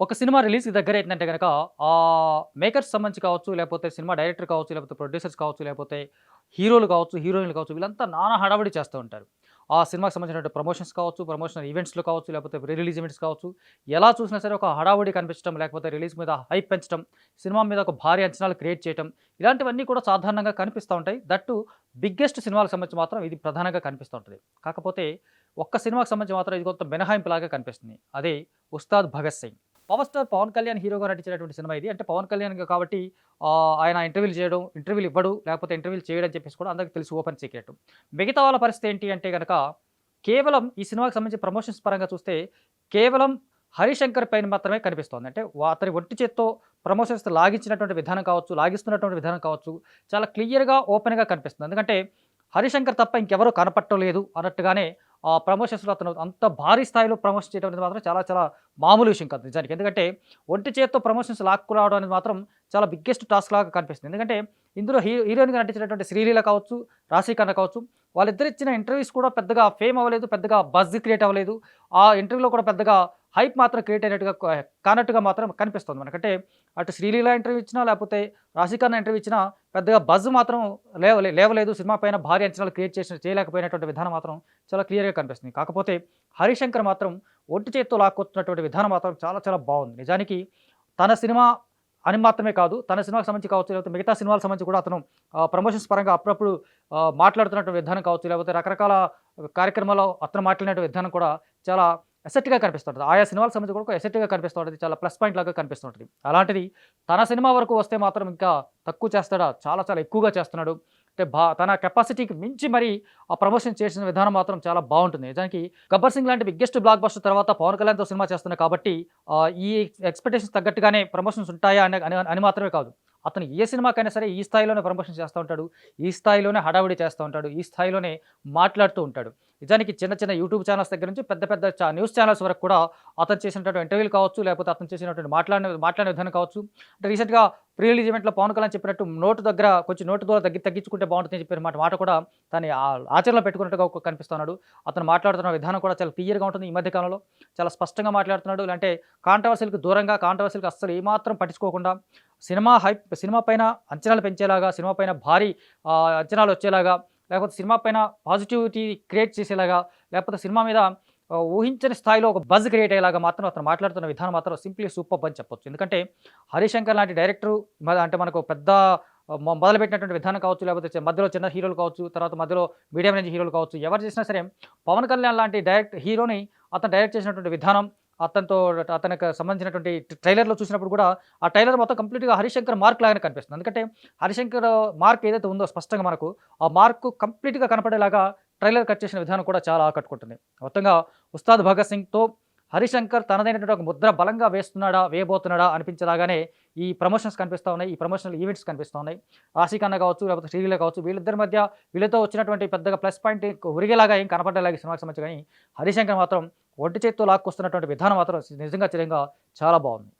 ఒక సినిమా రిలీజ్‌కి దగ్గరైందంటే గనక మేకర్స్ సంబంధించి కావచ్చు, లేపోతే సినిమా డైరెక్టర్ కావచ్చు, లేపోతే ప్రొడ్యూసర్స్ కావచ్చు, లేపోతే హీరోలు కావచ్చు, హీరోయిన్‌లు కావచ్చు, వీళ్ళంతా నానా హడావిడి చేస్తూ ఉంటారు. ఆ సినిమాకి సంబంధించినటువంటి ప్రమోషన్స్ కావచ్చు, ప్రమోషనల్ ఈవెంట్స్‌లో కావచ్చు, లేపోతే రీ రిలీజ్ ఈవెంట్స్ కావచ్చు, ఎలా చూసినా సరే ఒక హడావుడి కనిపించడం, లేకపోతే రిలీజ్ మీద హైప్ పెంచడం, సినిమా మీద ఒక భారీ అంచనాలు క్రియేట్ చేయటం, ఇలాంటివన్నీ కూడా సాధారణంగా కనిపిస్తా ఉంటాయి. దట్ టూ బిగ్గెస్ట్ సినిమాలకు సంబంధించి మాత్రం ఇది ప్రధానంగా కనిపిస్తూ ఉంటది. కాకపోతే ఒక్క సినిమాకి సంబంధించి మాత్రం ఇది కొంత మినహాయింపులాగా కనిపిస్తుంది. అదే 'ఉస్తాద్ భగత్ సింగ్'. పవర్ స్టార్ 'పవన్ కళ్యాణ్' హీరోగా నటించినటువంటి సినిమా ఇది. అంటే 'పవన్ కళ్యాణ్' కాబట్టి ఆయన ఇంటర్వ్యూలు ఇవ్వడు, లేకపోతే ఇంటర్వ్యూలు చేయడని చెప్పేసి కూడా అందరికి తెలుసు, ఓపెన్ సీక్రెట్. మిగతా వాళ్ళ పరిస్థితి ఏంటి అంటే గనక, కేవలం ఈ సినిమాకి సంబంధించి ప్రమోషన్స్ పరంగా చూస్తే, కేవలం హరిశంకర్ పైన మాత్రమే కనిపిస్తోంది. అంటే అతని ఒంటి చేత్తో ప్రమోషన్స్ లాగించినటువంటి విధానం కావచ్చు, లాగిస్తున్నటువంటి విధానం కావచ్చు, చాలా క్లియర్‌గా, ఓపెన్‌గా కనిపిస్తుంది. ఎందుకంటే హరిశంకర్ తప్ప ఇంకెవరు కనపడటం లేదు అన్నట్టుగానే ప్రమోషన్స్‌లో అతను అంత భారీ స్థాయిలో ప్రమోషన్ చేయడం అనేది మాత్రం చాలా చాలా మామూలు విషయం కాదు నిజానికి. ఎందుకంటే ఒంటి చేత్తో ప్రమోషన్స్ లాక్కురావడం అనేది మాత్రం చాలా బిగ్గెస్ట్ టాస్క్ లాగా కనిపిస్తుంది. ఎందుకంటే ఇందులో హీరోయిన్‌గా నటించినటువంటి శ్రీలీల కావచ్చు, రాశి ఖన్నా కావచ్చు, వాళ్ళిద్దరు ఇచ్చిన ఇంటర్వ్యూస్ కూడా పెద్దగా ఫేమ్ అవ్వలేదు, పెద్దగా బజ్ క్రియేట్ అవ్వలేదు. ఆ ఇంటర్వ్యూలో కూడా పెద్దగా హైప్ మాత్రం క్రియేట్ అయినట్టుగా కానట్టుగా మాత్రం కనిపిస్తుంది మనకంటే. అటు శ్రీలీల ఇంటర్వ్యూ ఇచ్చినా, లేకపోతే రాశి ఖన్నా ఇంటర్వ్యూ ఇచ్చినా పెద్దగా బజ్ మాత్రం లేవలేదు. సినిమా పైన భారీ అంచనాలు క్రియేట్ చేయలేకపోయినటువంటి విధానం మాత్రం చాలా క్లియర్‌గా కనిపిస్తుంది. కాకపోతే హరిశంకర్ మాత్రం ఒంటి చేత్తో లాక్కొస్తున్నటువంటి విధానం మాత్రం చాలా చాలా బాగుంది. నిజానికి తన సినిమా అని మాత్రమే కాదు, తన సినిమాకి సంబంధించి కావచ్చు, లేకపోతే మిగతా సినిమాలకు సంబంధించి కూడా అతను ప్రమోషన్స్ పరంగా అప్పుడప్పుడు మాట్లాడుతున్నటువంటి విధానం కావచ్చు, లేకపోతే రకరకాల కార్యక్రమాల్లో అతను మాట్లాడిన విధానం కూడా చాలా అసెట్‌గా కనిపిస్తుంటది. ఆయా సినిమాలకు సంబంధించి కూడా ఒక అసెట్‌గా కనిపిస్తూ ఉంటది. చాలా ప్లస్ పాయింట్ లాగా కనిపిస్తుంటది. అలాంటిది తన సినిమా వరకు వస్తే మాత్రం ఇంకా తక్కువ చేస్తాడా? చాలా చాలా ఎక్కువగా చేస్తున్నాడు. అంటే తన కెపాసిటీకి మించి మరి ఆ ప్రమోషన్ చేసిన విధానం మాత్రం చాలా బావుంటుంది. నిజానికి 'గబ్బర్ సింగ్' లాంటి బిగ్గెస్ట్ బ్లాక్ బస్టర్ తర్వాత 'పవన్ కళ్యాణ్‌తో' సినిమా చేస్తున్నాడు కాబట్టి ఈ ఎక్స్‌పెక్టేషన్స్ తగ్గట్టుగానే ప్రమోషన్స్ ఉంటాయా అని మాత్రమే కాదు. అతను ఏ సినిమాకైనా సరే ఈ స్థాయిలోనే ప్రమోషన్ చేస్తా ఉంటాడు. ఈ స్థాయిలోనే హడావిడి చేస్తా ఉంటాడు. ఈ స్థాయిలోనే మాట్లాడుతూ ఉంటాడు. నిజానికి చిన్న చిన్న యూట్యూబ్ ఛానెల్స్ దగ్గర నుంచి పెద్ద పెద్ద న్యూస్ ఛానెల్స్ వరకు కూడా అతను చేసినటువంటి ఇంటర్వ్యూలు కావచ్చు, లేకపోతే అతను చేసినటువంటి మాట్లాడిన విధానం కావచ్చు. అంటే రీసెంట్‌గా ప్రీ రిలీజ్ ఈవెంట్‌లో పవన్ కళ్యాణ్ చెప్పినట్టు నోటు దూల తగ్గించుకుంటే బాగుంటుందని చెప్పిన మాట కూడా తను ఆచరణలో పెట్టుకున్నట్టుగా కనిపిస్తున్నాడు. అతను మాట్లాడుతున్న విధానం కూడా చాలా క్లియర్‌గా ఉంటుంది. ఈ మధ్య కాలంలో చాలా స్పష్టంగా మాట్లాడుతున్నాడు. అంటే కాంట్రోవర్సీ‌లకు దూరంగా, కాంట్రోవర్సీ‌లకు అస్సలు ఏమాత్రం పట్టించుకోకుండా సినిమా పైన అంచనాలు పెంచేలాగా, సినిమా పైన భారీ అంచనాలు వచ్చేలాగా, లేకపోతే సినిమా పైన పాజిటివిటీ క్రియేట్ చేసేలాగా, లేకపోతే సినిమా మీద ఊహించని స్థాయిలో ఒక బజ్ క్రియేట్ అయ్యేలాగా మాత్రం అతను మాట్లాడుతున్న విధానం మాత్రం సింప్లీ సూపర్బ్ అని చెప్పొచ్చు. ఎందుకంటే హరిశంకర్ లాంటి డైరెక్టరు అంటే మనకు పెద్ద మొదలుపెట్టినటువంటి విధానం కావచ్చు, లేకపోతే మధ్యలో చిన్న హీరోలు కావచ్చు, తర్వాత మధ్యలో మీడియం రేంజ్ హీరోలు కావచ్చు, ఎవరు చేసినా సరే పవన్ కళ్యాణ్ లాంటి హీరోని అతను డైరెక్ట్ చేసినటువంటి విధానం, అతనికి సంబంధించినటువంటి ట్రైలర్‌లో చూసినప్పుడు కూడా ఆ ట్రైలర్ మొత్తం కంప్లీట్‌గా హరిశంకర్ మార్క్ లాగానే కనిపిస్తుంది. ఎందుకంటే హరిశంకర్ మార్క్ ఏదైతే ఉందో స్పష్టంగా మనకు ఆ మార్క్ కంప్లీట్‌గా కనపడేలాగా ట్రైలర్ కట్ చేసిన విధానం కూడా చాలా ఆకట్టుకుంటుంది. మొత్తంగా 'ఉస్తాద్ భగత్ సింగ్'తో హరిశంకర్ తనదైనటువంటి ఒక ముద్ర బలంగా వేయబోతున్నాడా అనిపించేలాగానే ఈ ప్రమోషన్స్ కనిపిస్తా ఉన్నాయి. ఈ ప్రమోషనల్ ఈవెంట్స్ కనిపిస్తా ఉన్నాయి. రాశి ఖన్నా కావచ్చు, లేకపోతే శ్రీలీల కావచ్చు, వీళ్ళతో వచ్చినటువంటి పెద్దగా ప్లస్ పాయింట్ ఒరిగేలాగా ఏం కనపడేలాగా ఈ సినిమాకి సంబంధించి, కానీ హరిశంకర్ మాత్రం ఒంటి చేత్తో లాక్కొస్తున్నటువంటి విధానం మాత్రం నిజంగా చాలా బాగుంది.